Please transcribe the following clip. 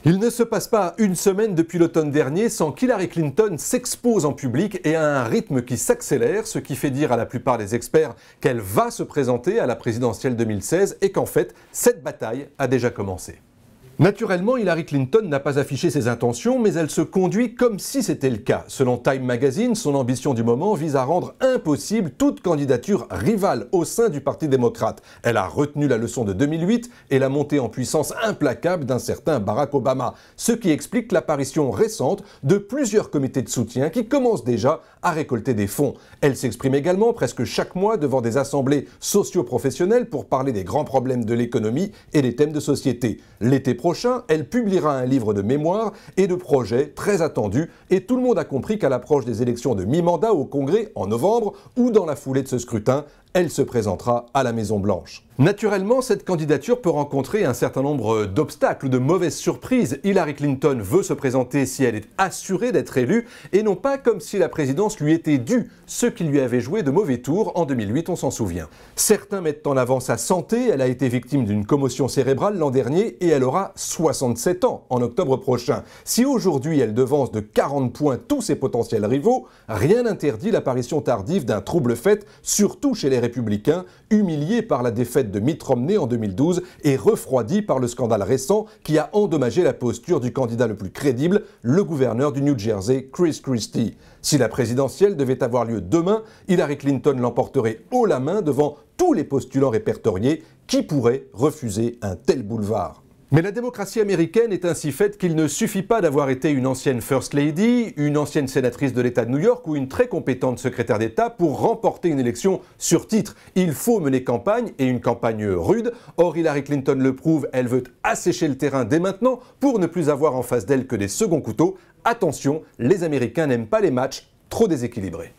Il ne se passe pas une semaine depuis l'automne dernier sans qu'Hillary Clinton s'expose en public et à un rythme qui s'accélère, ce qui fait dire à la plupart des experts qu'elle va se présenter à la présidentielle 2016 et qu'en fait, cette bataille a déjà commencé. Naturellement, Hillary Clinton n'a pas affiché ses intentions, mais elle se conduit comme si c'était le cas. Selon Time Magazine, son ambition du moment vise à rendre impossible toute candidature rivale au sein du Parti démocrate. Elle a retenu la leçon de 2008 et la montée en puissance implacable d'un certain Barack Obama, ce qui explique l'apparition récente de plusieurs comités de soutien qui commencent déjà à récolter des fonds. Elle s'exprime également presque chaque mois devant des assemblées socio-professionnelles pour parler des grands problèmes de l'économie et des thèmes de société. L'été prochain, elle publiera un livre de mémoires et de projets très attendus et tout le monde a compris qu'à l'approche des élections de mi-mandat au Congrès en novembre ou dans la foulée de ce scrutin, elle se présentera à la Maison-Blanche. Naturellement, cette candidature peut rencontrer un certain nombre d'obstacles ou de mauvaises surprises. Hillary Clinton veut se présenter si elle est assurée d'être élue et non pas comme si la présidence lui était due, ce qui lui avait joué de mauvais tours en 2008, on s'en souvient. Certains mettent en avant sa santé, elle a été victime d'une commotion cérébrale l'an dernier et elle aura 67 ans en octobre prochain. Si aujourd'hui elle devance de 40 points tous ses potentiels rivaux, rien n'interdit l'apparition tardive d'un trouble fait, surtout chez les républicains, humiliés par la défaite de Mitt Romney en 2012 et refroidis par le scandale récent qui a endommagé la posture du candidat le plus crédible, le gouverneur du New Jersey, Chris Christie. Si la présidentielle devait avoir lieu demain, Hillary Clinton l'emporterait haut la main devant tous les postulants répertoriés qui pourraient refuser un tel boulevard. Mais la démocratie américaine est ainsi faite qu'il ne suffit pas d'avoir été une ancienne First Lady, une ancienne sénatrice de l'État de New York ou une très compétente secrétaire d'État pour remporter une élection sur titre. Il faut mener campagne, et une campagne rude. Or, Hillary Clinton le prouve, elle veut assécher le terrain dès maintenant pour ne plus avoir en face d'elle que des seconds couteaux. Attention, les Américains n'aiment pas les matchs trop déséquilibrés.